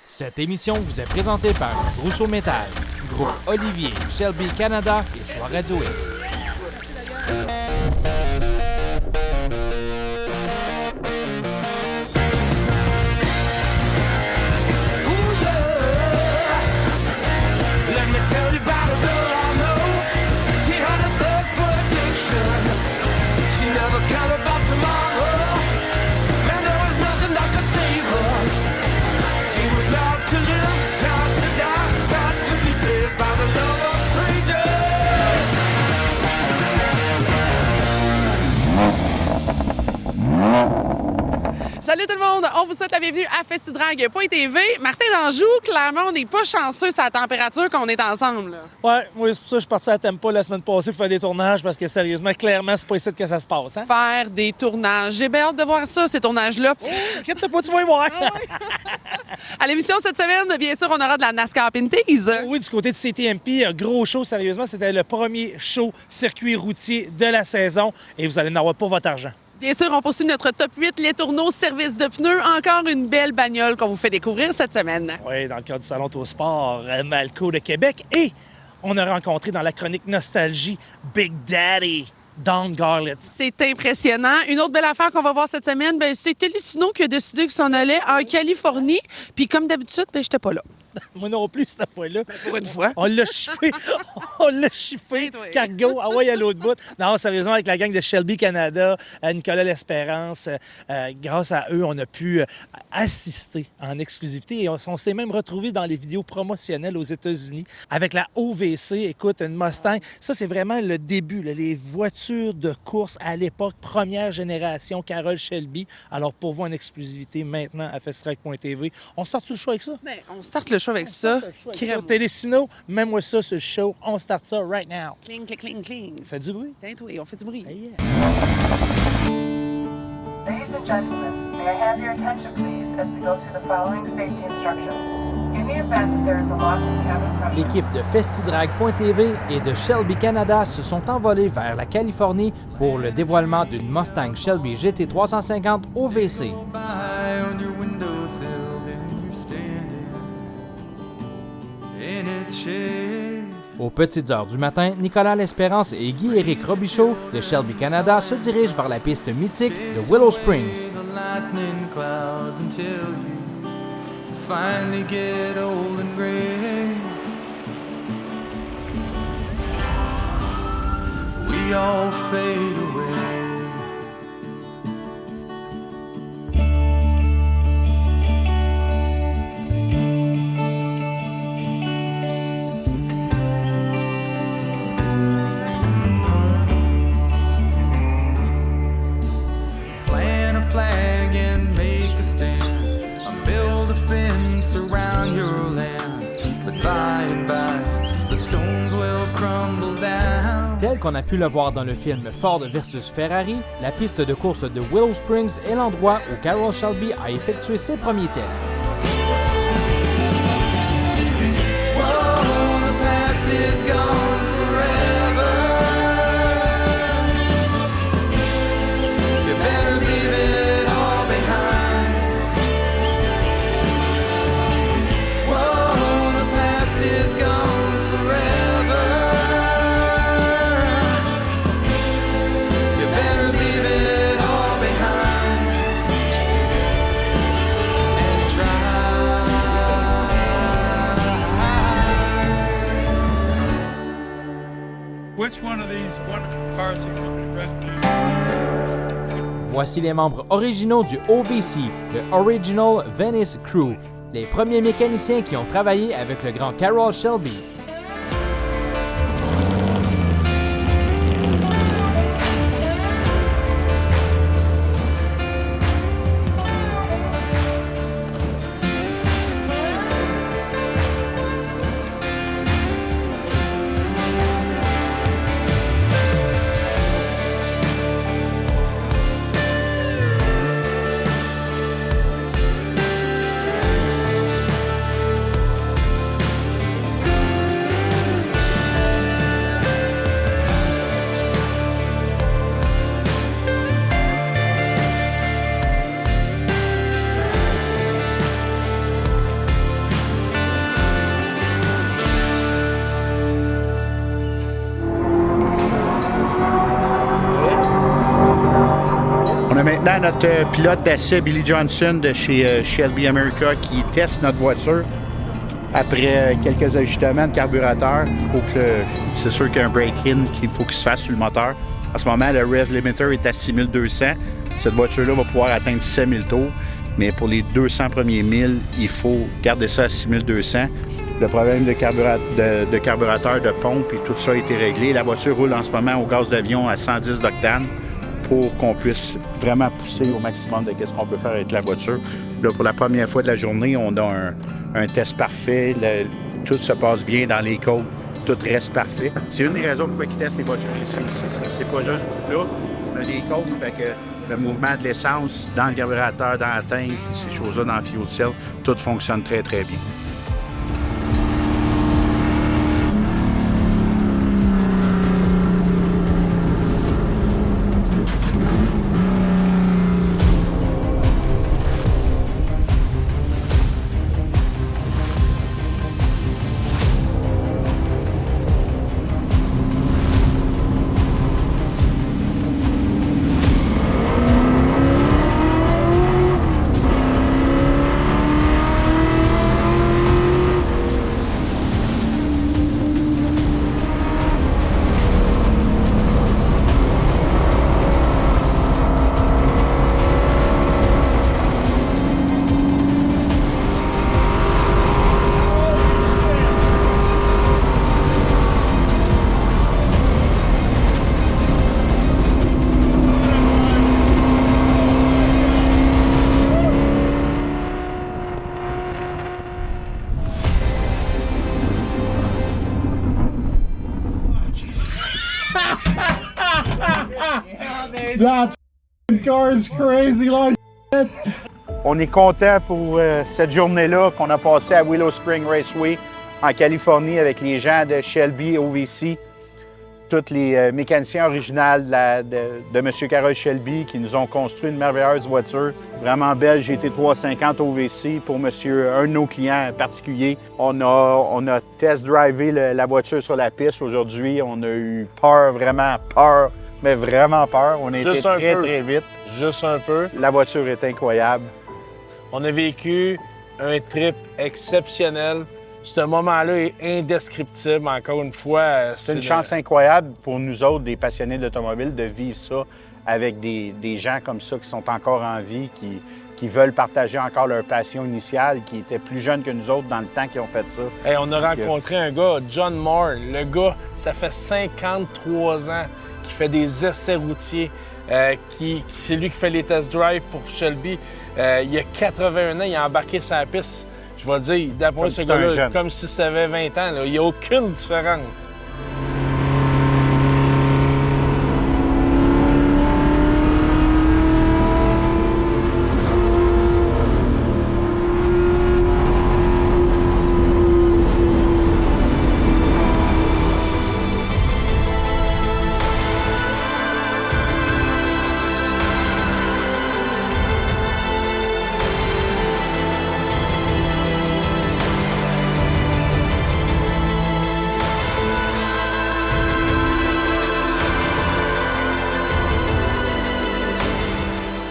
Cette émission vous est présentée par Rousseau Métal, Groupe Olivier, Shelby Canada et Choix Radio X. Salut tout le monde! On vous souhaite la bienvenue à Festidrag.tv. Martin d'Anjou, clairement, on n'est pas chanceux sur la température qu'on est ensemble. Là. Ouais, moi, c'est pour ça que je suis parti à Tempa la semaine passée pour faire des tournages parce que sérieusement, clairement, c'est pas ici que ça se passe. Hein? Faire des tournages. J'ai bien hâte de voir ça, ces tournages-là. Inquiète-toi pas, tu vas y voir. À l'émission cette semaine, bien sûr, on aura de la NASCAR Pinties. Oui, du côté de CTMP, gros show, sérieusement. C'était le premier show circuit routier de la saison et vous allez en avoir pour votre argent. Bien sûr, on poursuit notre top 8, les tourneaux, service de pneus. Encore une belle bagnole qu'on vous fait découvrir cette semaine. Oui, dans le cadre du Salon Autosport Malco de Québec. Et on a rencontré dans la chronique Nostalgie Big Daddy Don Garlits. C'est impressionnant. Une autre belle affaire qu'on va voir cette semaine, c'est Télécino qui a décidé qu'il s'en allait en Californie. Puis comme d'habitude, j'étais pas là. Moi non plus, cette fois-là. Pour une fois. On l'a chiffé. On l'a chiffé. Cargo, ah ouais, à l'autre bout. Non, sérieusement, avec la gang de Shelby Canada, Nicolas L'Espérance, grâce à eux, on a pu assister en exclusivité et on s'est même retrouvé dans les vidéos promotionnelles aux États-Unis avec la OVC. Écoute, une Mustang, ça, c'est vraiment le début, là, les voitures de course à l'époque, première génération, Carroll Shelby. Alors, pour vous, en exclusivité maintenant à Festidrag.tv, on start le show avec ça? Bien, on start le show avec ça. Télécino, mets-moi ça sur le show. On start ça right now. Cling, cling, cling, cling. Fait du bruit. Oui, on fait du bruit. Hey, yeah. Ladies and gentlemen, may I have your attention please as we go through the following safety instructions. In the event that there is a loss in cabin pressure, L'équipe de Festidrag.tv et de Shelby Canada se sont envolés vers la Californie pour le dévoilement d'une Mustang Shelby GT350 OVC. Aux petites heures du matin, Nicolas L'Espérance et Guy-Éric Robichaud de Shelby Canada se dirigent vers la piste mythique de Willow Springs. Tel qu'on a pu le voir dans le film Ford vs Ferrari, la piste de course de Willow Springs est l'endroit où Carroll Shelby a effectué ses premiers tests. Which one of these wonderful cars are you going to rent? Voici les membres originaux du OVC, le Original Venice Crew, les premiers mécaniciens qui ont travaillé avec le grand Carroll Shelby. à notre pilote d'essai, Billy Johnson, de chez Shelby America, qui teste notre voiture. Après quelques ajustements de carburateur, c'est sûr qu'il y a un break-in qu'il faut qu'il se fasse sur le moteur. En ce moment, le rev limiter est à 6200. Cette voiture-là va pouvoir atteindre 7000 tours, mais pour les 200 premiers milles, il faut garder ça à 6200. Le problème de carburateur, de pompe et tout ça a été réglé. La voiture roule en ce moment au gaz d'avion à 110 d'octane pour qu'on puisse vraiment pousser au maximum de ce qu'on peut faire avec la voiture. Là, pour la première fois de la journée, on a un test parfait. Tout se passe bien dans les côtes. Tout reste parfait. C'est une des raisons pourquoi ils testent les voitures ici. C'est pas juste du plat. On a des côtes, fait que le mouvement de l'essence dans le carburateur, dans la tank, ces choses-là dans le fuel cell, tout fonctionne très, très bien. That car is crazy like shit. On est content pour cette journée-là qu'on a passée à Willow Spring Raceway en Californie avec les gens de Shelby OVC, tous les mécaniciens originaux de M. Carroll Shelby qui nous ont construit une merveilleuse voiture, vraiment belle GT350 OVC pour un de nos clients particuliers. On a test-drivé la voiture sur la piste aujourd'hui. On a eu peur, vraiment peur, mais vraiment peur. On a été très vite. Juste un peu. La voiture est incroyable. On a vécu un trip exceptionnel. Ce moment-là est indescriptible, encore une fois. C'est une chance incroyable pour nous autres, des passionnés d'automobile, de vivre ça avec des gens comme ça qui sont encore en vie, qui veulent partager encore leur passion initiale, qui étaient plus jeunes que nous autres dans le temps qu'ils ont fait ça. Hey, on a rencontré un gars, John Moore. Le gars, ça fait 53 ans qu'il fait des essais routiers. C'est lui qui fait les test drives pour Shelby. Il y a 81 ans, il a embarqué sur la piste. Je vais dire, d'après ce gars-là, comme si ça avait 20 ans, là, il n'y a aucune différence.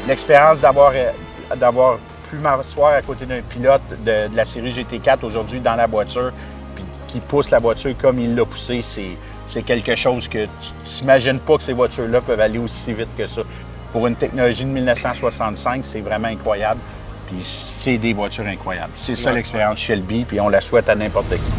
L'expérience d'avoir pu m'asseoir à côté d'un pilote de la série GT4 aujourd'hui dans la voiture, puis qui pousse la voiture comme il l'a poussée, c'est quelque chose que tu t'imagines pas que ces voitures-là peuvent aller aussi vite que ça. Pour une technologie de 1965, c'est vraiment incroyable. Puis c'est des voitures incroyables. C'est ça l'expérience Shelby, puis on la souhaite à n'importe qui.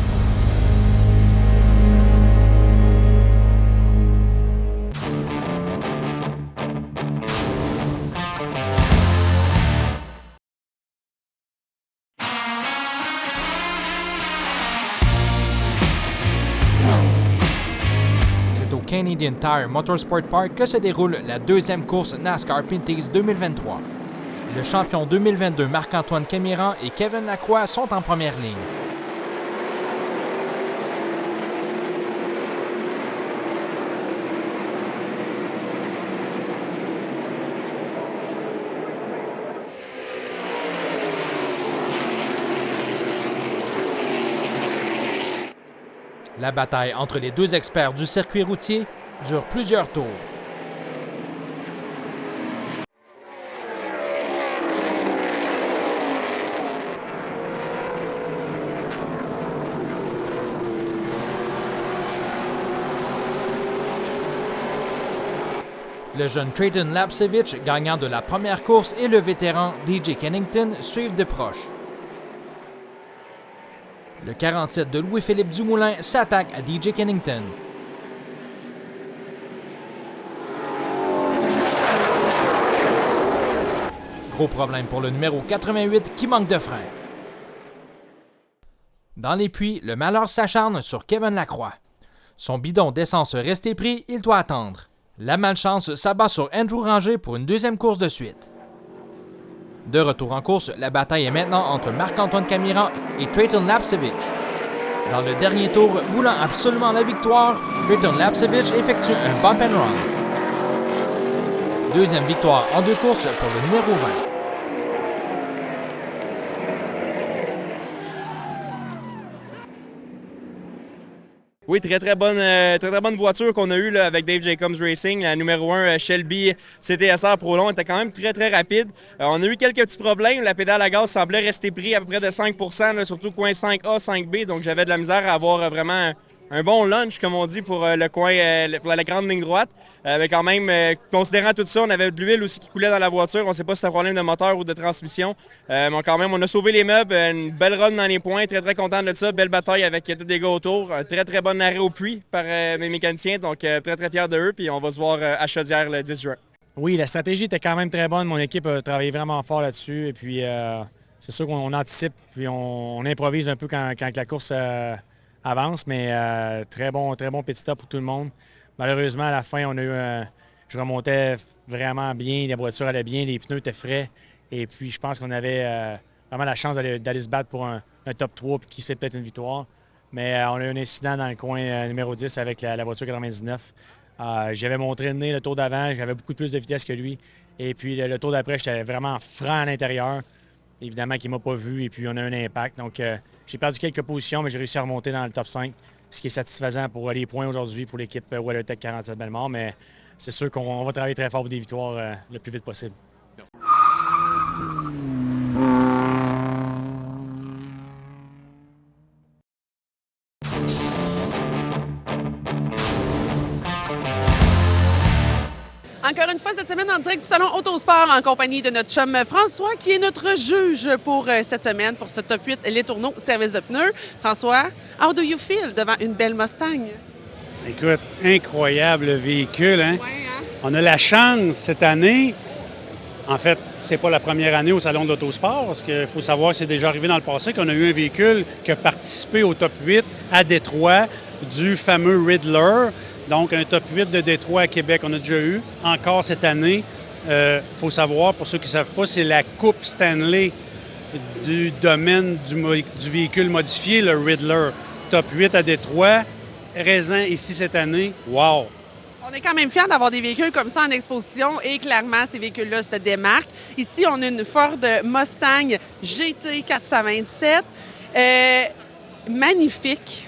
Canadian Tire Motorsport Park que se déroule la deuxième course NASCAR Pinties 2023. Le champion 2022 Marc-Antoine Camiran et Kevin Lacroix sont en première ligne. La bataille entre les deux experts du circuit routier dure plusieurs tours. Le jeune Trayton Lapcevich, gagnant de la première course, et le vétéran DJ Kennington suivent de proche. Le 47 de Louis-Philippe Dumoulin s'attaque à DJ Kennington. Gros problème pour le numéro 88 qui manque de frein. Dans les puits, le malheur s'acharne sur Kevin Lacroix. Son bidon d'essence resté pris, il doit attendre. La malchance s'abat sur Andrew Ranger pour une deuxième course de suite. De retour en course, la bataille est maintenant entre Marc-Antoine Camiran et Trayton Lapcevich. Dans le dernier tour, voulant absolument la victoire, Trayton Lapcevich effectue un bump and run. Deuxième victoire en 2 courses pour le numéro 20. Oui, très bonne voiture qu'on a eue là, avec Dave Jacobs Racing. La numéro 1, Shelby CTSR Pro Long, était quand même très rapide. On a eu quelques petits problèmes. La pédale à gaz semblait rester prise à peu près de 5 %, là, surtout coin 5A, 5B. Donc j'avais de la misère à avoir vraiment un bon lunch, comme on dit, pour le coin, pour la grande ligne droite. Mais quand même, considérant tout ça, on avait de l'huile aussi qui coulait dans la voiture. On ne sait pas si c'était un problème de moteur ou de transmission. Mais quand même, on a sauvé les meubles. Une belle run dans les points. Très content de ça. Belle bataille avec tous les gars autour. Un très bon arrêt au puits par mes mécaniciens. Donc, très fiers de eux. Puis on va se voir à Chaudière le 10 juin. Oui, la stratégie était quand même très bonne. Mon équipe a travaillé vraiment fort là-dessus. Et puis, c'est sûr qu'on anticipe. Puis, on improvise un peu quand la course avance. Mais très bon petit stop pour tout le monde. Malheureusement, à la fin, on a eu je remontais vraiment bien, la voiture allait bien, les pneus étaient frais. Et puis, je pense qu'on avait vraiment la chance d'aller se battre pour un top 3 puis qui serait peut-être une victoire. Mais on a eu un incident dans le coin numéro 10 avec la voiture 99. J'avais montré le nez le tour d'avant, j'avais beaucoup plus de vitesse que lui. Et puis, le tour d'après, j'étais vraiment franc à l'intérieur. Évidemment qu'il ne m'a pas vu et puis on a eu un impact. Donc, j'ai perdu quelques positions, mais j'ai réussi à remonter dans le top 5. Ce qui est satisfaisant pour les points aujourd'hui pour l'équipe WeatherTech 47 Bellemare, mais c'est sûr qu'on va travailler très fort pour des victoires le plus vite possible. Merci. Encore une fois, cette semaine, en direct du Salon Autosport, en compagnie de notre chum François, qui est notre juge pour cette semaine, pour ce top 8, les tourneaux, service de pneus. François, how do you feel devant une belle Mustang? Écoute, incroyable véhicule, hein? Ouais, hein? On a la chance cette année, en fait, c'est pas la première année au Salon de l'Autosport, parce qu'il faut savoir que c'est déjà arrivé dans le passé qu'on a eu un véhicule qui a participé au top 8 à Détroit du fameux Riddler. Donc, un top 8 de Détroit à Québec, on a déjà eu. Encore cette année, il faut savoir, pour ceux qui ne savent pas, c'est la Coupe Stanley du domaine du véhicule modifié, le Riddler. Top 8 à Détroit, présent ici cette année. Wow! On est quand même fiers d'avoir des véhicules comme ça en exposition et clairement, ces véhicules-là se démarquent. Ici, on a une Ford Mustang GT 427. Magnifique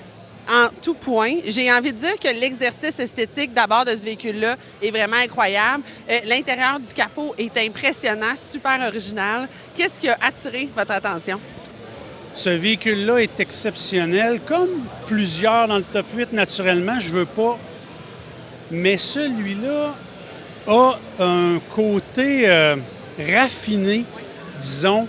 en tout point. J'ai envie de dire que l'exercice esthétique d'abord de ce véhicule-là est vraiment incroyable. L'intérieur du capot est impressionnant, super original. Qu'est-ce qui a attiré votre attention? Ce véhicule-là est exceptionnel, comme plusieurs dans le top 8, naturellement, je veux pas. Mais celui-là a un côté raffiné, disons,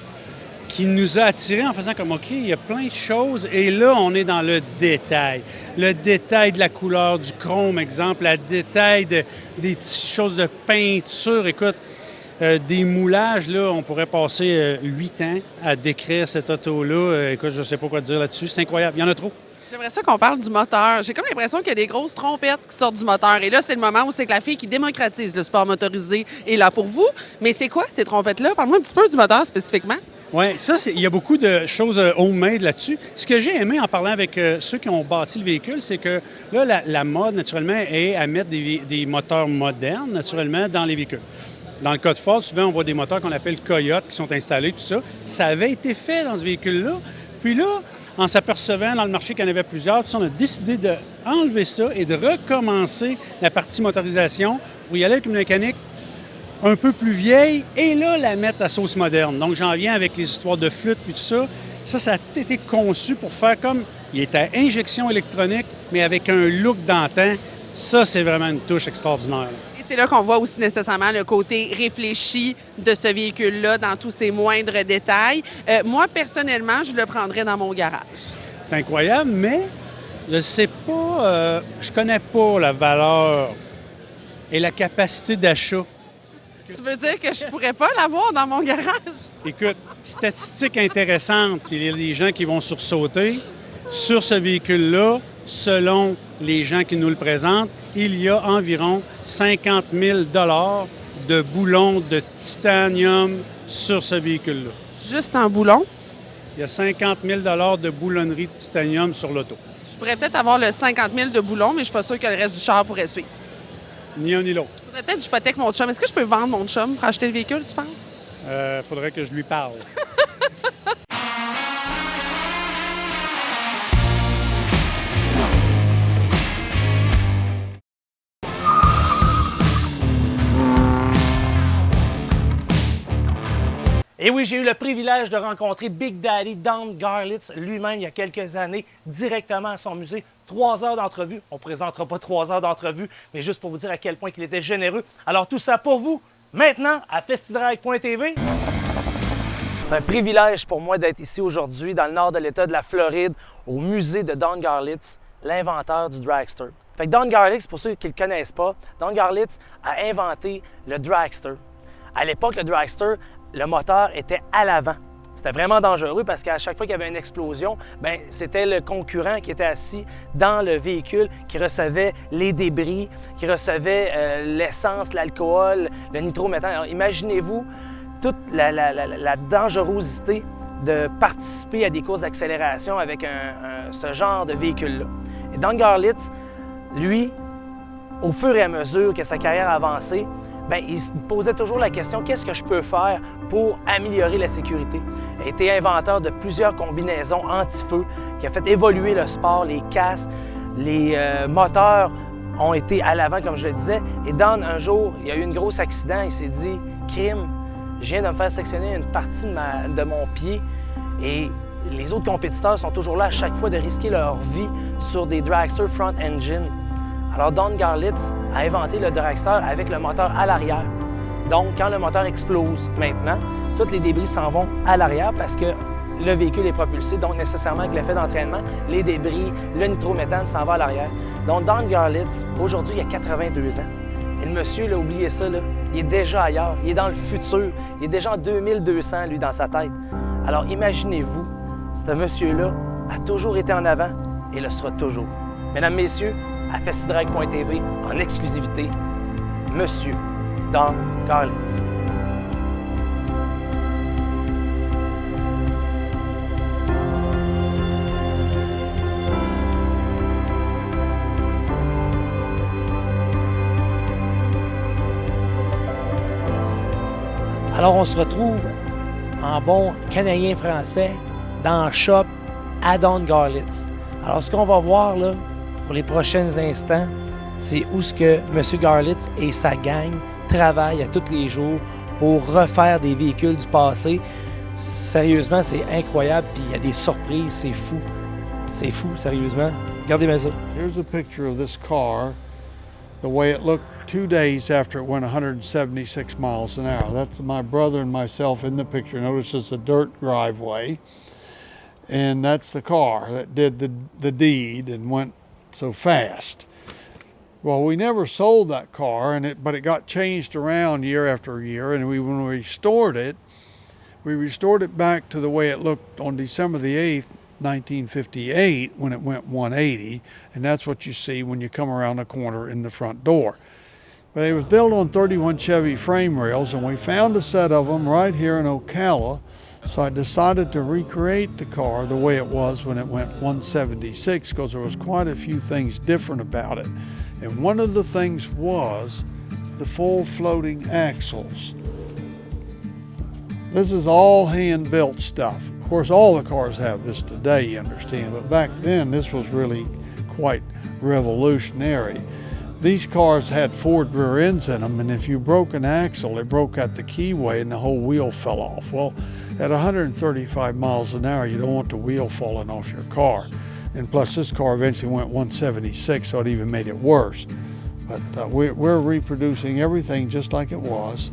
qui nous a attirés en faisant comme, OK, il y a plein de choses. Et là, on est dans le détail. Le détail de la couleur du chrome, exemple, le détail des petites choses de peinture. Écoute, des moulages, là, on pourrait passer 8 ans à décrire cette auto-là. Écoute, je ne sais pas quoi dire là-dessus. C'est incroyable. Il y en a trop. J'aimerais ça qu'on parle du moteur. J'ai comme l'impression qu'il y a des grosses trompettes qui sortent du moteur. Et là, c'est le moment où c'est que la fille qui démocratise le sport motorisé est là pour vous. Mais c'est quoi ces trompettes-là? Parle-moi un petit peu du moteur spécifiquement. Oui, ça, il y a beaucoup de choses homemade là-dessus. Ce que j'ai aimé en parlant avec ceux qui ont bâti le véhicule, c'est que là, la mode, naturellement, est à mettre des moteurs modernes, naturellement, dans les véhicules. Dans le cas de Ford, souvent, on voit des moteurs qu'on appelle Coyote qui sont installés, tout ça. Ça avait été fait dans ce véhicule-là. Puis là, en s'apercevant dans le marché qu'il y en avait plusieurs, on a décidé d'enlever ça et de recommencer la partie motorisation pour y aller avec une mécanique un peu plus vieille et là, la mettre à sauce moderne. Donc, j'en viens avec les histoires de flûte et tout ça. Ça a été conçu pour faire comme... Il est à injection électronique, mais avec un look d'antan. Ça, c'est vraiment une touche extraordinaire. Et C'est là qu'on voit aussi nécessairement le côté réfléchi de ce véhicule-là dans tous ses moindres détails. Moi, personnellement, je le prendrais dans mon garage. C'est incroyable, mais je ne sais pas, je connais pas la valeur et la capacité d'achat. Tu veux dire que je pourrais pas l'avoir dans mon garage? Écoute, statistique intéressante, puis il y a des gens qui vont sursauter. Sur ce véhicule-là, selon les gens qui nous le présentent, il y a environ 50 000 de boulons de titanium sur ce véhicule-là. Juste en boulon? Il y a 50 000 de boulonnerie de titanium sur l'auto. Je pourrais peut-être avoir le 50 000 de boulons, mais je suis pas sûre que le reste du char pourrait suivre. Ni un ni l'autre. Peut-être que j'hypothèque mon chum. Est-ce que je peux vendre mon chum pour acheter le véhicule, tu penses? Faudrait que je lui parle. Et oui, j'ai eu le privilège de rencontrer Big Daddy Don Garlits lui-même il y a quelques années, directement à son musée. 3 heures d'entrevue. On ne présentera pas 3 heures d'entrevue, mais juste pour vous dire à quel point il était généreux. Alors tout ça pour vous, maintenant, à festidrag.tv. C'est un privilège pour moi d'être ici aujourd'hui, dans le nord de l'État de la Floride, au musée de Don Garlits, l'inventeur du dragster. Fait que Don Garlits, pour ceux qui ne le connaissent pas, Don Garlits a inventé le dragster. À l'époque, le dragster, le moteur était à l'avant. C'était vraiment dangereux parce qu'à chaque fois qu'il y avait une explosion, bien, c'était le concurrent qui était assis dans le véhicule qui recevait les débris, qui recevait l'essence, l'alcool, le nitrométhane. Alors, imaginez-vous toute la dangerosité de participer à des courses d'accélération avec ce genre de véhicule-là. Et Don Garlits, lui, au fur et à mesure que sa carrière avançait, bien, il se posait toujours la question, qu'est-ce que je peux faire pour améliorer la sécurité? Il a été inventeur de plusieurs combinaisons anti-feu qui a fait évoluer le sport, les casques, les moteurs ont été à l'avant, comme je le disais. Et Don, un jour, il y a eu un gros accident, il s'est dit, crime, je viens de me faire sectionner une partie de mon pied et les autres compétiteurs sont toujours là à chaque fois de risquer leur vie sur des dragster front engine. Alors, Don Garlits a inventé le dragster avec le moteur à l'arrière. Donc, quand le moteur explose maintenant, tous les débris s'en vont à l'arrière parce que le véhicule est propulsé. Donc, nécessairement, avec l'effet d'entraînement, les débris, le nitrométhane s'en va à l'arrière. Donc, Don Garlits, aujourd'hui, il a 82 ans. Et le monsieur, là, oubliez ça, là, il est déjà ailleurs. Il est dans le futur. Il est déjà en 2200, lui, dans sa tête. Alors, imaginez-vous, ce monsieur-là a toujours été en avant et le sera toujours. Mesdames, messieurs, à festidrag.tv, en exclusivité, Monsieur Don Garlits. Alors, on se retrouve en bon Canadien-Français dans le shop à Don Garlits. Alors, ce qu'on va voir là, pour les prochains instants, c'est où ce que M. Garlits et sa gang travaillent à tous les jours pour refaire des véhicules du passé. Sérieusement, c'est incroyable, puis il y a des surprises, c'est fou. C'est fou, sérieusement. Regardez-moi ça. Here's a picture of this car, the way it looked 2 days after it went 176 miles an hour. That's my brother and myself in the picture. Notice it's a dirt driveway. And that's the car that did the deed and went so fast. Well, we never sold that car, but it got changed around year after year, and when we restored it back to the way it looked on December the 8th, 1958, when it went 180, and that's what you see when you come around the corner in the front door. But it was built on 31 Chevy frame rails, and we found a set of them right here in Ocala. So I decided to recreate the car the way it was when it went 176 because there was quite a few things different about it. And one of the things was the full floating axles. This is all hand-built stuff. Of course, all the cars have this today, you understand, but back then this was really quite revolutionary. These cars had Ford rear ends in them, and if you broke an axle, it broke at the keyway and the whole wheel fell off. Well, at 135 miles an hour, you don't want the wheel falling off your car. And plus, this car eventually went 176, so it even made it worse. But we're reproducing everything just like it was.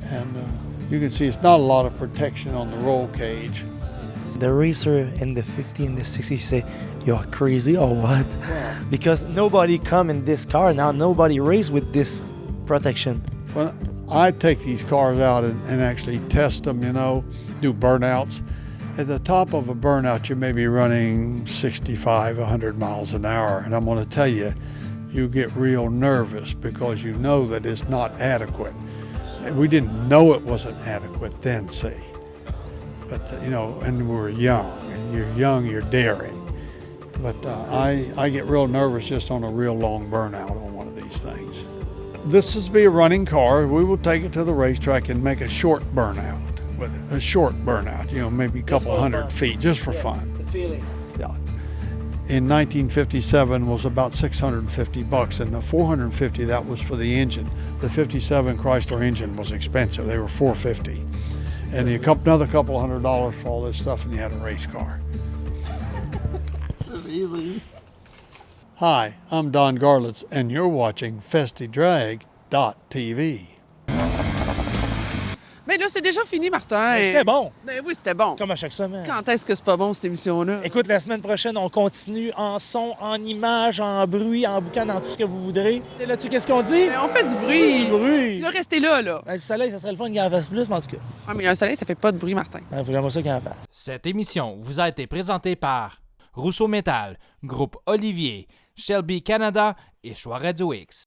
And you can see it's not a lot of protection on the roll cage. The racer in the 50 and the 60 say, "You're crazy or what?" Because nobody come in this car now. Nobody race with this protection. Well, I take these cars out and actually test them, you know, do burnouts. At the top of a burnout, you may be running 65, 100 miles an hour. And I'm going to tell you, you get real nervous because you know that it's not adequate. We didn't know it wasn't adequate then, see. But, you know, and we're young. And you're young, you're daring. But I get real nervous just on a real long burnout on one of these things. This is be a running car. We will take it to the racetrack and make a short burnout with it. A short burnout, you know, maybe a couple hundred feet, just for fun. The feeling. Yeah. In 1957 was about $650, and the 450 that was for the engine. The 57 Chrysler engine was expensive; they were $450, and another couple $100 for all this stuff, and you had a race car. It's amazing. Hi, I'm Don Garlitz, and you're watching FestiDrag.tv. Mais là, c'est déjà fini, Martin. C'était bon. Ben oui, c'était bon. Comme à chaque semaine. Quand est-ce que c'est pas bon, cette émission-là? Écoute, la semaine prochaine, on continue en son, en image, en bruit, en boucan, dans tout ce que vous voudrez. Et là-dessus, qu'est-ce qu'on dit? Ben, on fait du bruit. Du bruit. Là, restez là, là. Ben, le soleil, ça serait le fun qu'il en fasse plus, mais en tout cas. Ah, mais un soleil, ça fait pas de bruit, Martin. Il faut jamais ça qu'il en fasse. Cette émission vous a été présentée par Rousseau Métal, Groupe Olivier, Shelby Canada et Choix Radio X.